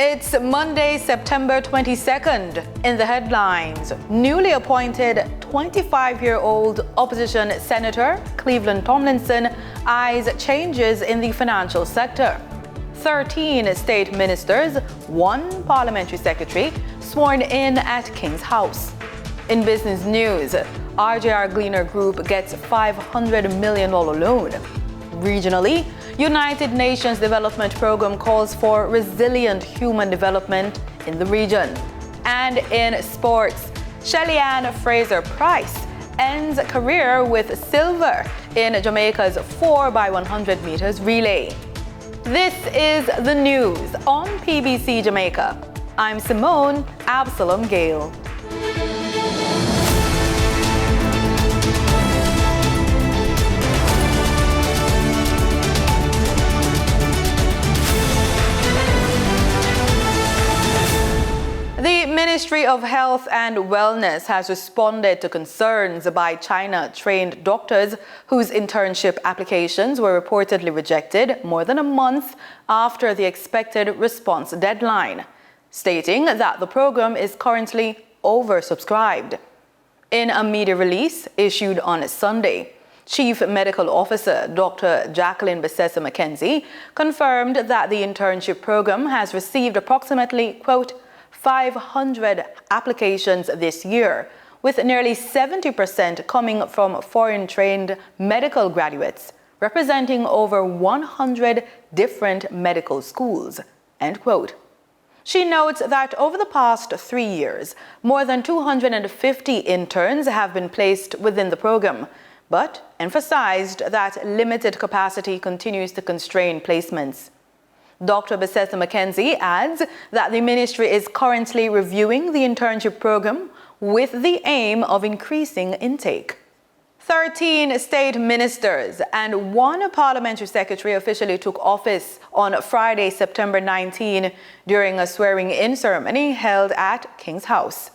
It's Monday, September 22nd. In the headlines, newly appointed 25-year-old opposition Senator Cleveland Tomlinson eyes changes in the financial sector. 13 state ministers, 1 parliamentary secretary sworn in at King's House. In business news, RJR Gleaner Group gets $500 million loan. Regionally, United Nations Development Program calls for resilient human development in the region. And in sports, Shelly-Ann Fraser-Price ends career with silver in Jamaica's 4x100 meters relay. This is the news on PBC Jamaica. I'm Simone Absalom Gale. The Ministry of Health and Wellness has responded to concerns by China-trained doctors whose internship applications were reportedly rejected more than a month after the expected response deadline, stating that the program is currently oversubscribed. In a media release issued on Sunday, Chief Medical Officer Dr. Jacqueline Bessessa-McKenzie confirmed that the internship program has received approximately, quote, 500 applications this year, with nearly 70% coming from foreign-trained medical graduates, representing over 100 different medical schools, end quote. She notes that over the past 3 years, more than 250 interns have been placed within the program, but emphasized that limited capacity continues to constrain placements. Dr. Bessessa-McKenzie adds that the ministry is currently reviewing the internship program with the aim of increasing intake. 13 state ministers and 1 parliamentary secretary officially took office on Friday, September 19, during a swearing-in ceremony held at King's House.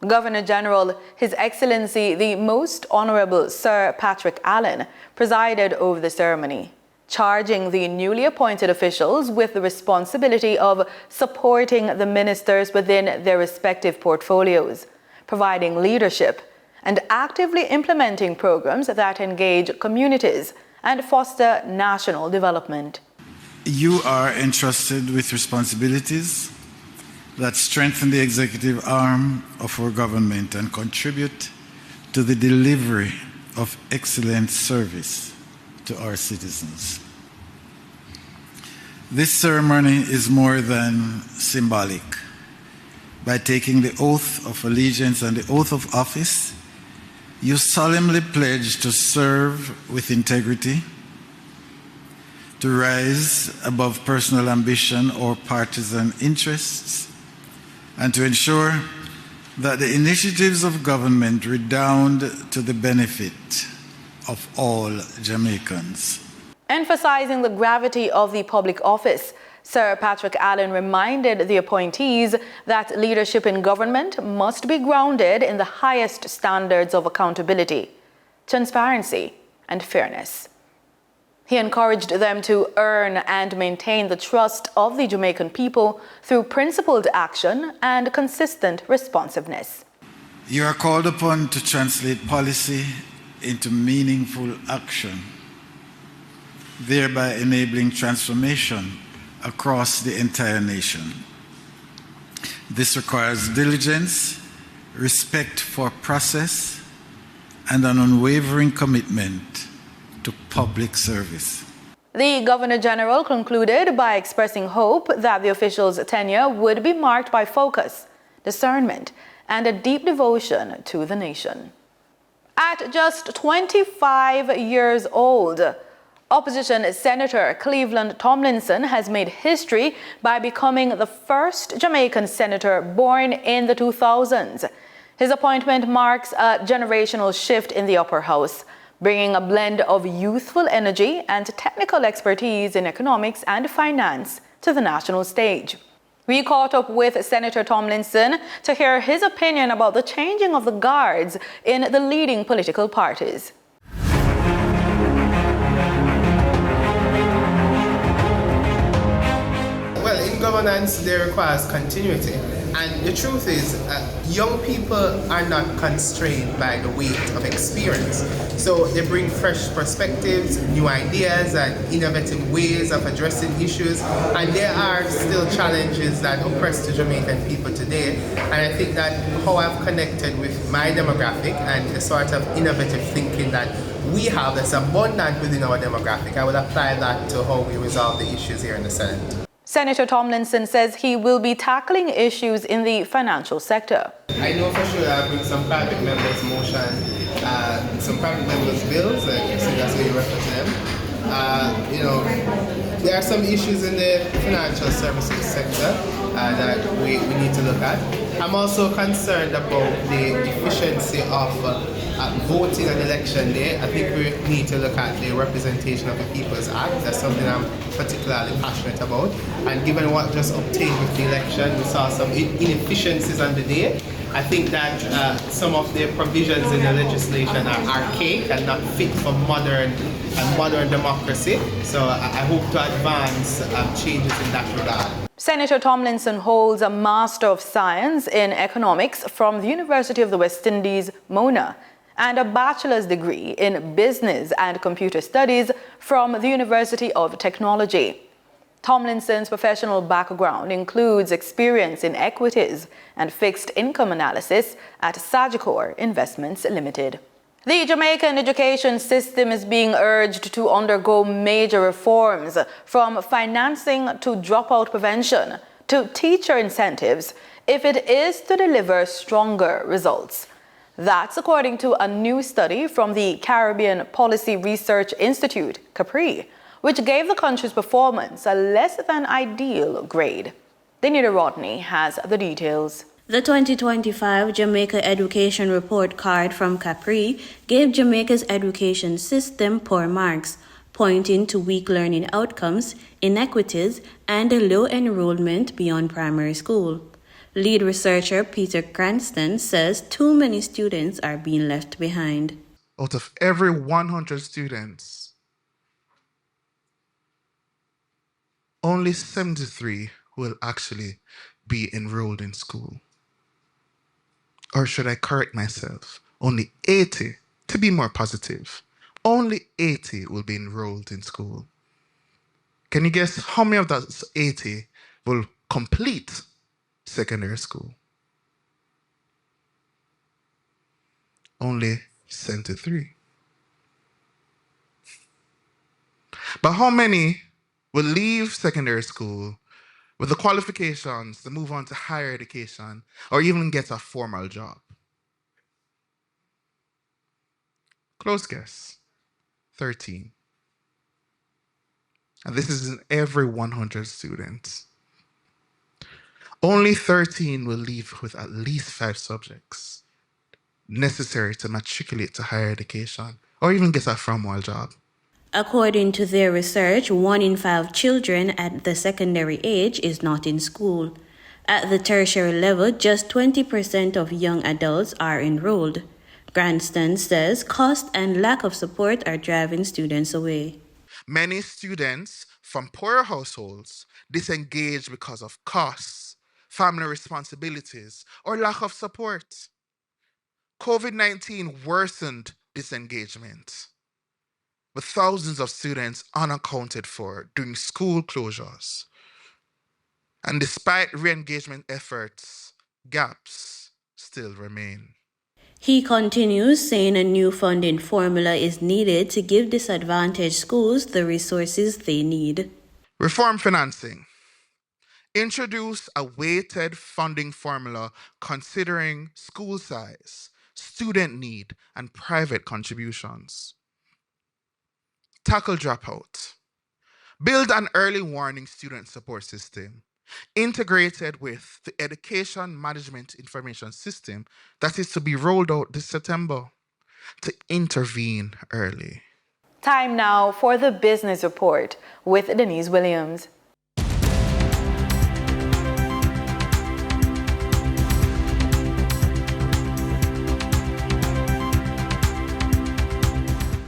Governor General, His Excellency the Most Honorable Sir Patrick Allen, presided over the ceremony, charging the newly appointed officials with the responsibility of supporting the ministers within their respective portfolios, providing leadership, and actively implementing programs that engage communities and foster national development. You are entrusted with responsibilities that strengthen the executive arm of our government and contribute to the delivery of excellent service to our citizens. This ceremony is more than symbolic. By taking the oath of allegiance and the oath of office, you solemnly pledge to serve with integrity, to rise above personal ambition or partisan interests, and to ensure that the initiatives of government redound to the benefit of all Jamaicans. Emphasizing the gravity of the public office, Sir Patrick Allen reminded the appointees that leadership in government must be grounded in the highest standards of accountability, transparency, and fairness. He encouraged them to earn and maintain the trust of the Jamaican people through principled action and consistent responsiveness. You are called upon to translate policy into meaningful action, thereby enabling transformation across the entire nation. This requires diligence, respect for process, and an unwavering commitment to public service. The Governor General concluded by expressing hope that the officials' tenure would be marked by focus, discernment, and a deep devotion to the nation. At just 25 years old, opposition Senator Cleveland Tomlinson has made history by becoming the first Jamaican senator born in the 2000s. His appointment marks a generational shift in the upper house, bringing a blend of youthful energy and technical expertise in economics and finance to the national stage. We caught up with Senator Tomlinson to hear his opinion about the changing of the guards in the leading political parties. Well, in governance, they requires continuity. And the truth is, young people are not constrained by the weight of experience. So they bring fresh perspectives, new ideas, and innovative ways of addressing issues. And there are still challenges that oppress the Jamaican people today. And I think that how I've connected with my demographic and the sort of innovative thinking that we have that's abundant within our demographic, I will apply that to how we resolve the issues here in the Senate. Senator Tomlinson says he will be tackling issues in the financial sector. I know for sure I'll bring some private members' motion, some private members' bills, so that's how you refer to them. There are some issues in the financial services sector that we need to look at. I'm also concerned about the efficiency of voting on election day. I think we need to look at the Representation of the People's Act. That's something I'm particularly passionate about. And given what just obtained with the election, we saw some inefficiencies on the day. I think that some of the provisions in the legislation are archaic and not fit for modern democracy. So I hope to advance changes in that regard. Senator Tomlinson holds a Master of Science in Economics from the University of the West Indies, Mona, and a bachelor's degree in Business and Computer Studies from the University of Technology. Tomlinson's professional background includes experience in equities and fixed income analysis at Sagicor Investments Limited. The Jamaican education system is being urged to undergo major reforms, from financing to dropout prevention to teacher incentives, if it is to deliver stronger results. That's according to a new study from the Caribbean Policy Research Institute, Capri, which gave the country's performance a less than ideal grade. Denita Rodney has the details. The 2025 Jamaica Education Report Card from Capri gave Jamaica's education system poor marks, pointing to weak learning outcomes, inequities, and a low enrollment beyond primary school. Lead researcher Peter Cranston says too many students are being left behind. Out of every 100 students, only 73 will actually be enrolled in school. Or should I correct myself? Only 80, to be more positive. Only 80 will be enrolled in school. Can you guess how many of those 80 will complete secondary school? Only 73. But how many will leave secondary school with the qualifications to move on to higher education or even get a formal job? Close guess, 13. And this is in every 100 students. Only 13 will leave with at least 5 subjects necessary to matriculate to higher education or even get a formal job. According to their research, 1 in 5 children at the secondary age is not in school. At the tertiary level, just 20% of young adults are enrolled. Cranston says cost and lack of support are driving students away. Many students from poorer households disengage because of costs, family responsibilities, or lack of support. COVID-19 worsened disengagement, with thousands of students unaccounted for during school closures. And despite re-engagement efforts, gaps still remain. He continues, saying a new funding formula is needed to give disadvantaged schools the resources they need. Reform financing. Introduce a weighted funding formula considering school size, student need, and private contributions. Tackle dropout. Build an early warning student support system integrated with the Education Management Information System that is to be rolled out this September to intervene early. Time now for the Business Report with Denise Williams.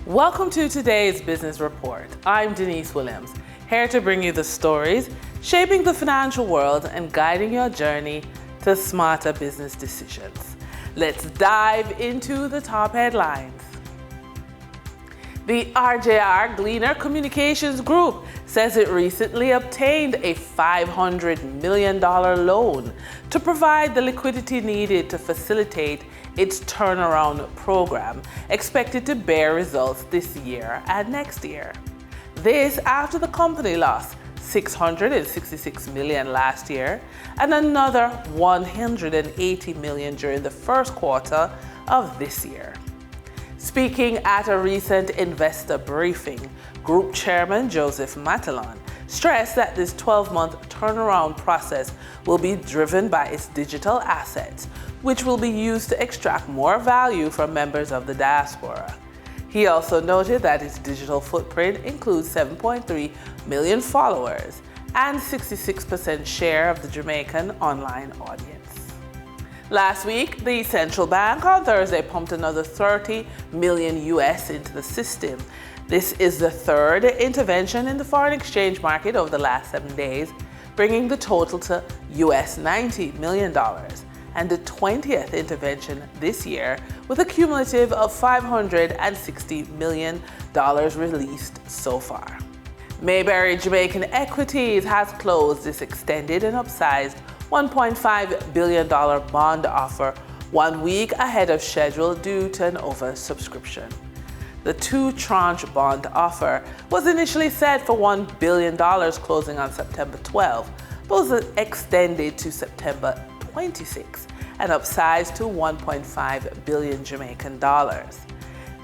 Welcome to today's Business Report. I'm Denise Williams, here to bring you the stories shaping the financial world and guiding your journey to smarter business decisions. Let's dive into the top headlines. The RJR Gleaner Communications Group says it recently obtained a $500 million loan to provide the liquidity needed to facilitate its turnaround program, expected to bear results this year and next year. This after the company lost $666 million last year and another $180 million during the first quarter of this year. Speaking at a recent investor briefing, Group Chairman Joseph Matalon stressed that this 12-month turnaround process will be driven by its digital assets, which will be used to extract more value from members of the diaspora. He also noted that its digital footprint includes 7.3 million followers and 66% share of the Jamaican online audience. Last week, the central bank on Thursday pumped another $30 million US into the system. This is the third intervention in the foreign exchange market over the last 7 days, bringing the total to US $90 million, and the 20th intervention this year, with a cumulative of $560 million released so far. Mayberry Jamaican Equities has closed this extended and upsized $1.5 billion bond offer 1 week ahead of schedule due to an oversubscription. The two-tranche bond offer was initially set for $1 billion closing on September 12, but was extended to September 26 and upsized to 1.5 billion Jamaican dollars.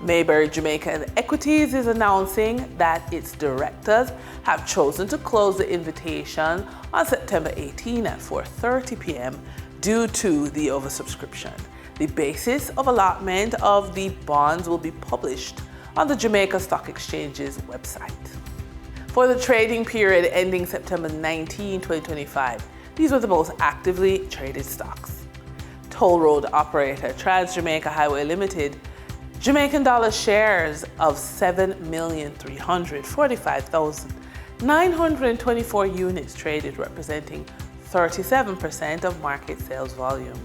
Mayberry Jamaican Equities is announcing that its directors have chosen to close the invitation on September 18 at 4:30 p.m. due to the oversubscription. The basis of allotment of the bonds will be published on the Jamaica Stock Exchange's website. For the trading period ending September 19, 2025, these were the most actively traded stocks. Toll road operator Trans-Jamaica Highway Limited, Jamaican dollar shares of 7,345,924 units traded, representing 37% of market sales volume.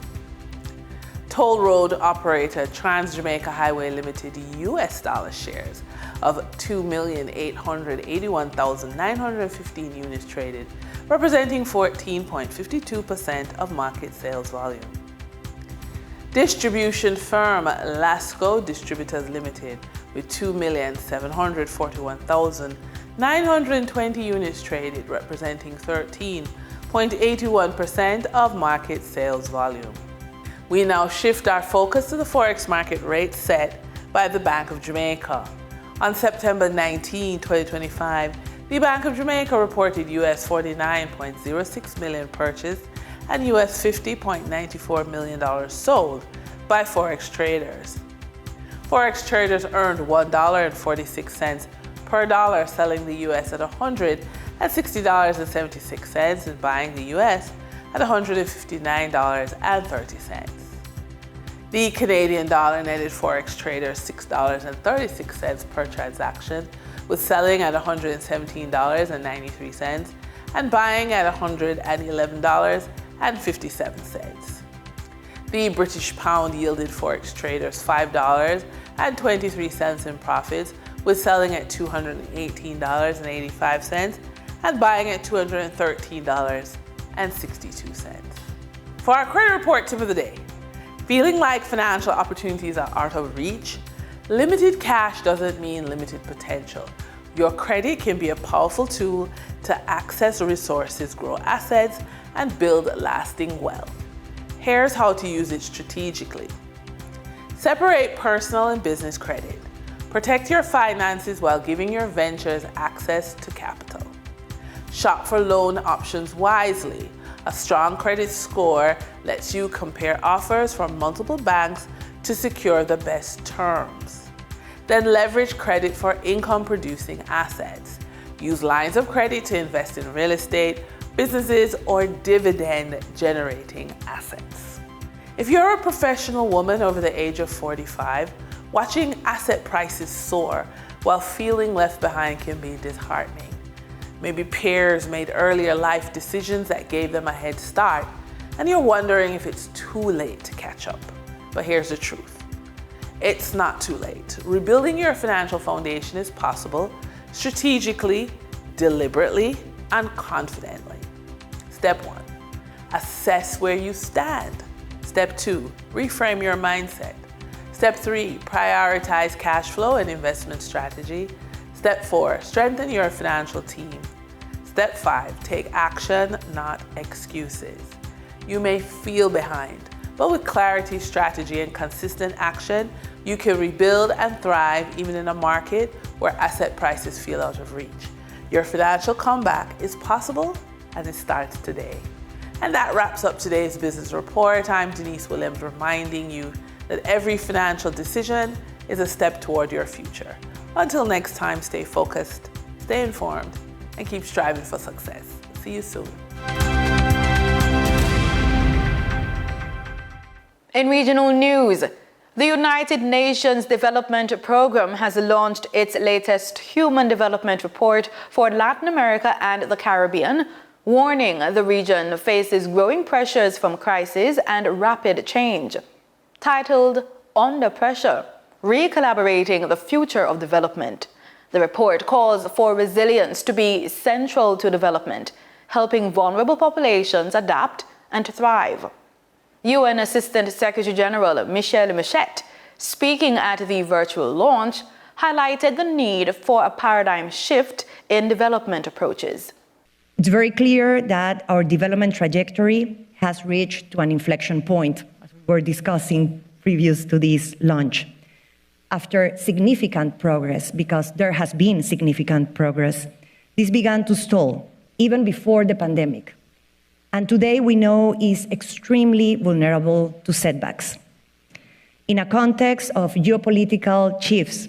Toll road operator Trans-Jamaica Highway Limited US dollar shares of 2,881,915 units traded, representing 14.52% of market sales volume. Distribution firm Lasco Distributors Limited with 2,741,920 units traded, representing 13.81% of market sales volume. We now shift our focus to the Forex market rate set by the Bank of Jamaica. On September 19, 2025, the Bank of Jamaica reported US $49.06 million purchased and US $50.94 million sold by Forex traders. Forex traders earned $1.46 per dollar, selling the US at $160.76 and buying the US at $159.30. The Canadian dollar netted Forex traders $6.36 per transaction, with selling at $117.93 and buying at $111.57. The British pound yielded Forex traders $5.23 in profits, with selling at $218.85 and buying at $213.62. For our credit report tip of the day, feeling like financial opportunities are out of reach? Limited cash doesn't mean limited potential. Your credit can be a powerful tool to access resources, grow assets, and build lasting wealth. Here's how to use it strategically. Separate personal and business credit. Protect your finances while giving your ventures access to capital. Shop for loan options wisely. A strong credit score lets you compare offers from multiple banks to secure the best terms. Then leverage credit for income-producing assets. Use lines of credit to invest in real estate, businesses, or dividend-generating assets. If you're a professional woman over the age of 45, watching asset prices soar while feeling left behind can be disheartening. Maybe peers made earlier life decisions that gave them a head start, and you're wondering if it's too late to catch up. But here's the truth. It's not too late. Rebuilding your financial foundation is possible strategically, deliberately, and confidently. Step 1, assess where you stand. Step 2, reframe your mindset. Step 3, prioritize cash flow and investment strategy. Step 4, strengthen your financial team. Step 5, take action, not excuses. You may feel behind, but with clarity, strategy, and consistent action, you can rebuild and thrive even in a market where asset prices feel out of reach. Your financial comeback is possible, and it starts today. And that wraps up today's Business Report. I'm Denise Williams, reminding you that every financial decision is a step toward your future. Until next time, stay focused, stay informed, and keep striving for success. See you soon. In regional news, the United Nations Development Programme has launched its latest Human Development Report for Latin America and the Caribbean, warning the region faces growing pressures from crisis and rapid change. Titled Under Pressure, Recollaborating the Future of Development, the report calls for resilience to be central to development, helping vulnerable populations adapt and thrive. UN Assistant Secretary General Michelle Michette, speaking at the virtual launch, highlighted the need for a paradigm shift in development approaches. It's very clear that our development trajectory has reached to an inflection point, as we were discussing previous to this launch. After significant progress, because there has been significant progress, this began to stall, even before the pandemic. And today we know is extremely vulnerable to setbacks. In a context of geopolitical shifts,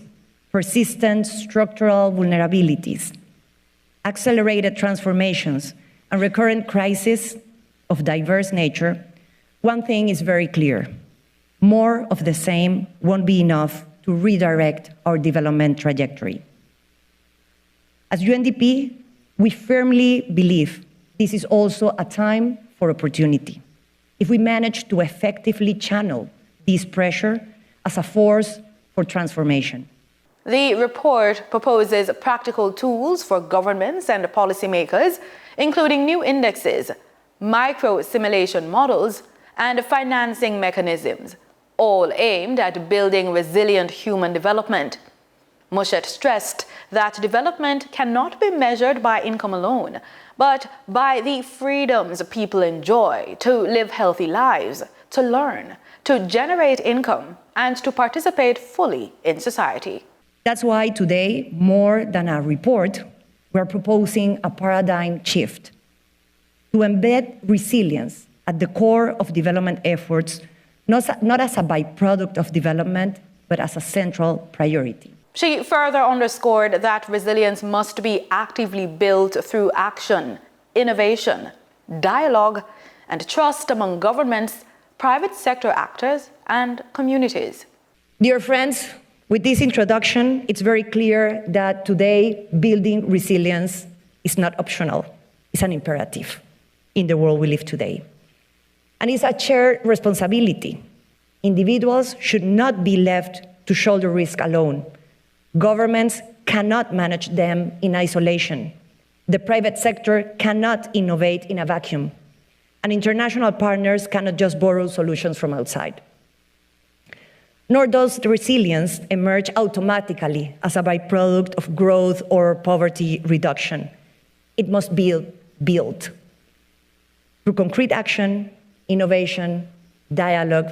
persistent structural vulnerabilities, accelerated transformations, and recurrent crises of diverse nature, one thing is very clear: more of the same won't be enough to redirect our development trajectory. As UNDP, we firmly believe this is also a time for opportunity, if we manage to effectively channel this pressure as a force for transformation. The report proposes practical tools for governments and policymakers, including new indexes, micro-simulation models, and financing mechanisms, all aimed at building resilient human development. Moshett stressed that development cannot be measured by income alone, but by the freedoms people enjoy to live healthy lives, to learn, to generate income, and to participate fully in society. That's why today, more than a report, we're proposing a paradigm shift to embed resilience at the core of development efforts, not as a byproduct of development, but as a central priority. She further underscored that resilience must be actively built through action, innovation, dialogue, and trust among governments, private sector actors, and communities. Dear friends, with this introduction, it's very clear that today building resilience is not optional, it's an imperative in the world we live today. And it's a shared responsibility. Individuals should not be left to shoulder risk alone. Governments cannot manage them in isolation. The private sector cannot innovate in a vacuum. And international partners cannot just borrow solutions from outside. Nor does the resilience emerge automatically as a byproduct of growth or poverty reduction. It must be built through concrete action, innovation, dialogue,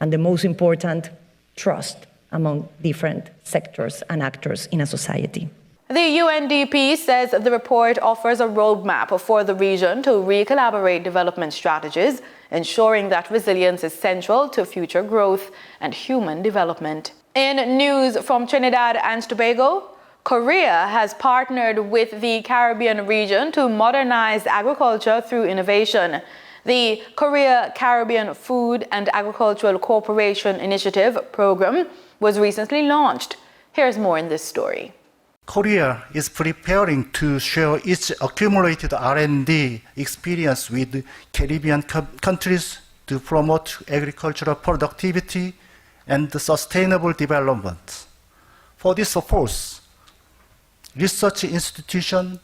and the most important, trust among different sectors and actors in a society. The UNDP says the report offers a roadmap for the region to recollaborate development strategies, ensuring that resilience is central to future growth and human development. In news from Trinidad and Tobago, Korea has partnered with the Caribbean region to modernize agriculture through innovation. The Korea Caribbean Food and Agricultural Cooperation Initiative program was recently launched. Here's more in this story. Korea is preparing to share its accumulated R&D experience with Caribbean countries to promote agricultural productivity and sustainable development. For this purpose, research institutions,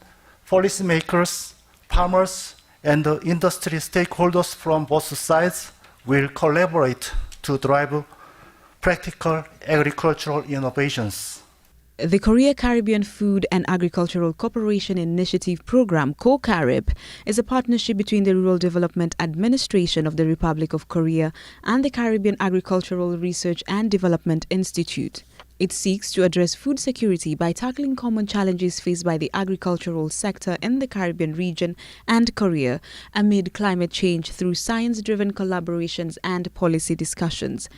policymakers, farmers, and industry stakeholders from both sides will collaborate to drive practical agricultural innovations. The Korea Caribbean Food and Agricultural Cooperation Initiative Program, COCARIB, is a partnership between the Rural Development Administration of the Republic of Korea and the Caribbean Agricultural Research and Development Institute. It seeks to address food security by tackling common challenges faced by the agricultural sector in the Caribbean region and Korea amid climate change through science-driven collaborations and policy discussions.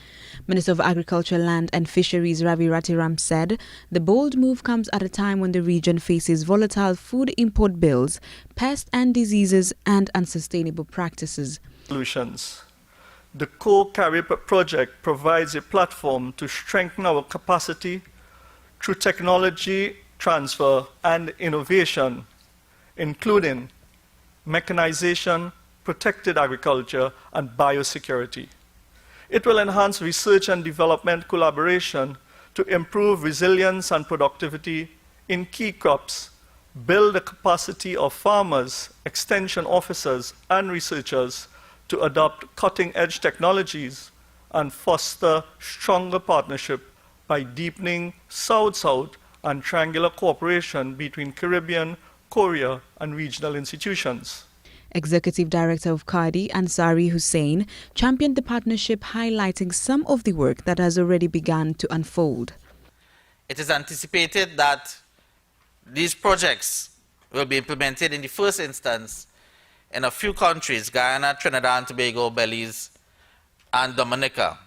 Minister of Agriculture, Land and Fisheries Ravi Ratiram said the bold move comes at a time when the region faces volatile food import bills, pests and diseases, and unsustainable practices. Solutions. The COCARIB project provides a platform to strengthen our capacity through technology transfer and innovation, including mechanization, protected agriculture, and biosecurity. It will enhance research and development collaboration to improve resilience and productivity in key crops, build the capacity of farmers, extension officers, and researchers to adopt cutting-edge technologies and foster stronger partnership by deepening South-South and triangular cooperation between Caribbean, Korea, and regional institutions. Executive Director of KADI, Ansari Hussain, championed the partnership, highlighting some of the work that has already begun to unfold. It is anticipated that these projects will be implemented in the first instance in a few countries: Guyana, Trinidad and Tobago, Belize, and Dominica.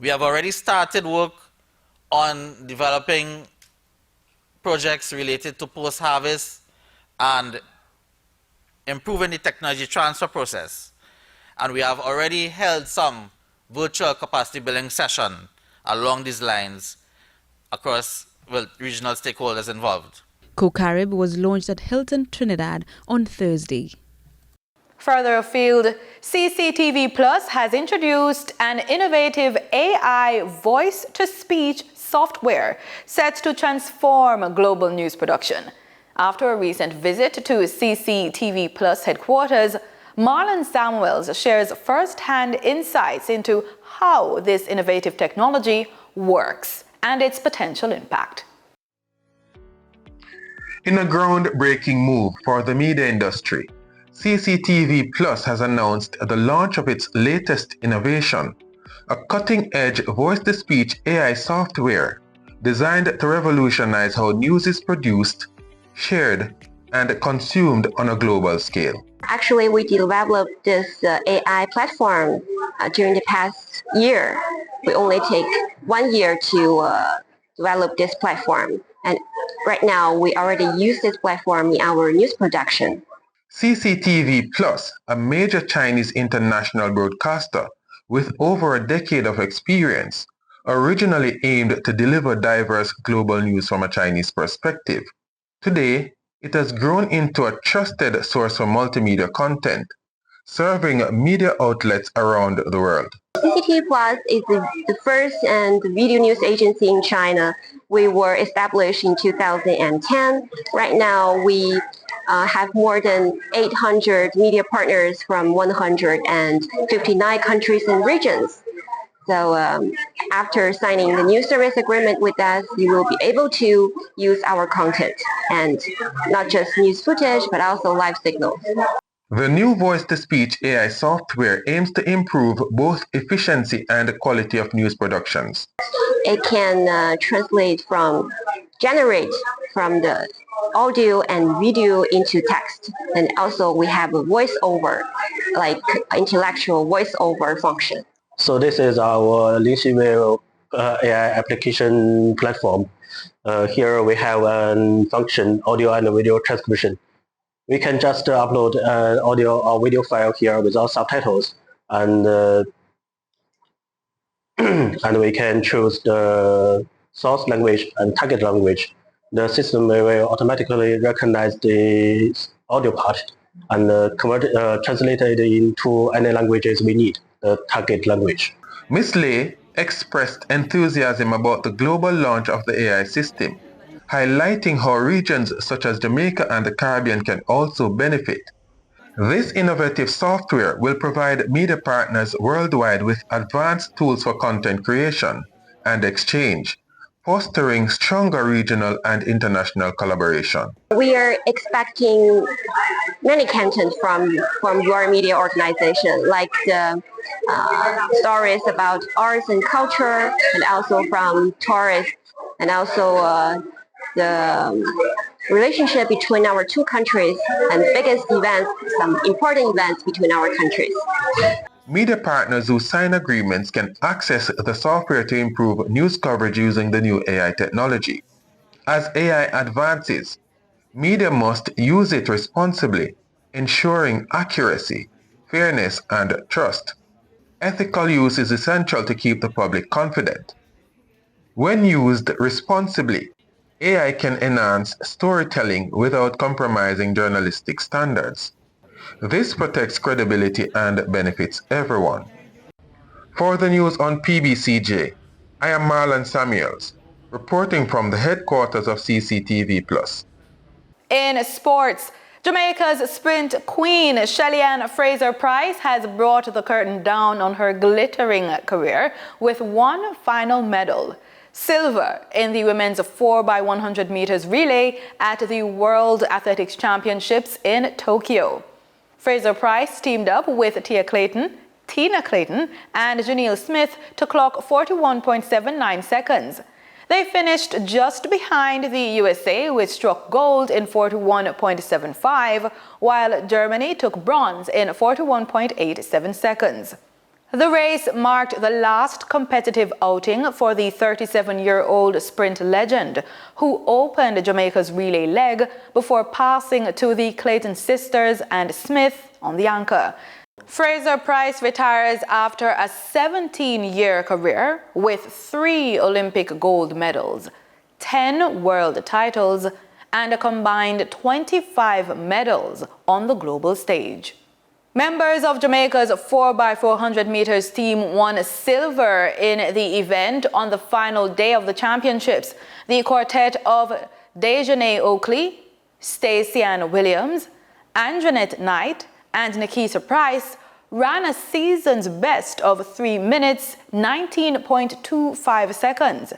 We have already started work on developing projects related to post-harvest and improving the technology transfer process. And we have already held some virtual capacity building session along these lines across regional stakeholders involved. COCARIB was launched at Hilton, Trinidad on Thursday. Further afield, CCTV Plus has introduced an innovative AI voice-to-speech software set to transform global news production. After a recent visit to CCTV Plus headquarters, Marlon Samuels shares first-hand insights into how this innovative technology works and its potential impact. In a groundbreaking move for the media industry, CCTV Plus has announced the launch of its latest innovation, a cutting-edge voice-to-speech AI software designed to revolutionize how news is produced, shared, and consumed on a global scale. Actually, we developed this AI platform during the past year. We only take 1 year to develop this platform. And right now, we already use this platform in our news production. CCTV Plus, a major Chinese international broadcaster with over a decade of experience, originally aimed to deliver diverse global news from a Chinese perspective. Today, it has grown into a trusted source for multimedia content, serving media outlets around the world. CCTV Plus is the first and video news agency in China. We were established in 2010. Right now, we have more than 800 media partners from 159 countries and regions. So after signing the new service agreement with us, you will be able to use our content, and not just news footage, but also live signals. The new voice-to-speech AI software aims to improve both efficiency and quality of news productions. It can generate from the audio and video into text. And also we have a voiceover, like intellectual voiceover function. So this is our Dissemination AI application platform. Here we have a function, audio and video transcription. We can just upload an audio or video file here without subtitles, and and we can choose the source language and target language the system will automatically recognize the audio part and translate it into any languages we need, the target language. Ms. Lay expressed enthusiasm about the global launch of the AI system, highlighting how regions such as Jamaica and the Caribbean can also benefit. This innovative software will provide media partners worldwide with advanced tools for content creation and exchange, fostering stronger regional and international collaboration. We are expecting many content from your media organization, like the stories about arts and culture, and also from tourists, and also the relationship between our two countries and biggest events, some important events between our countries. Media partners who sign agreements can access the software to improve news coverage using the new AI technology. As AI advances, media must use it responsibly, ensuring accuracy, fairness, and trust. Ethical use is essential to keep the public confident. When used responsibly, AI can enhance storytelling without compromising journalistic standards. This protects credibility and benefits everyone. For the news on PBCJ, I am Marlon Samuels, reporting from the headquarters of CCTV+. In sports, Jamaica's sprint queen, Shelly-Ann Fraser-Pryce, has brought the curtain down on her glittering career with one final medal. Silver in the women's 4x100 meters relay at the World Athletics Championships in Tokyo. Fraser-Pryce teamed up with Tina Clayton, and Janelle Smith to clock 41.79 seconds. They finished just behind the USA, which struck gold in 41.75, while Germany took bronze in 41.87 seconds. The race marked the last competitive outing for the 37-year-old sprint legend, who opened Jamaica's relay leg before passing to the Clayton sisters and Smith on the anchor. Fraser-Pryce retires after a 17-year career with 3 Olympic gold medals, 10 world titles, and a combined 25 medals on the global stage. Members of Jamaica's 4x400 meters team won silver in the event on the final day of the championships. The quartet of Dejanay Oakley, Stacey Ann Williams, Anjanette Knight, and Nikita Price ran a season's best of 3 minutes, 19.25 seconds.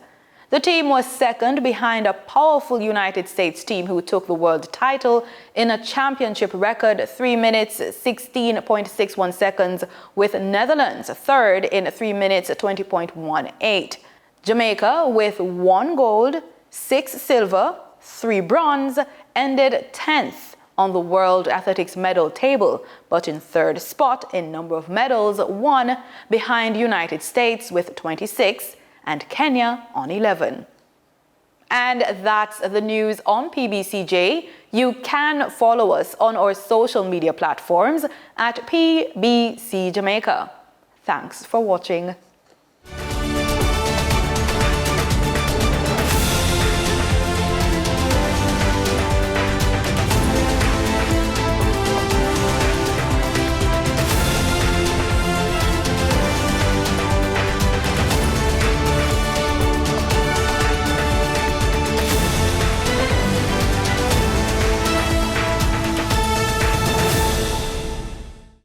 The team was second behind a powerful United States team who took the world title in a championship record 3 minutes, 16.61 seconds, with Netherlands third in 3 minutes, 20.18. Jamaica, with 1 gold, 6 silver, 3 bronze, ended 10th on the World Athletics medal table, but in 3rd spot in number of medals won, behind United States with 26 and Kenya on 11. And that's the news on PBCJ. You can follow us on our social media platforms at PBCJamaica. Thanks for watching.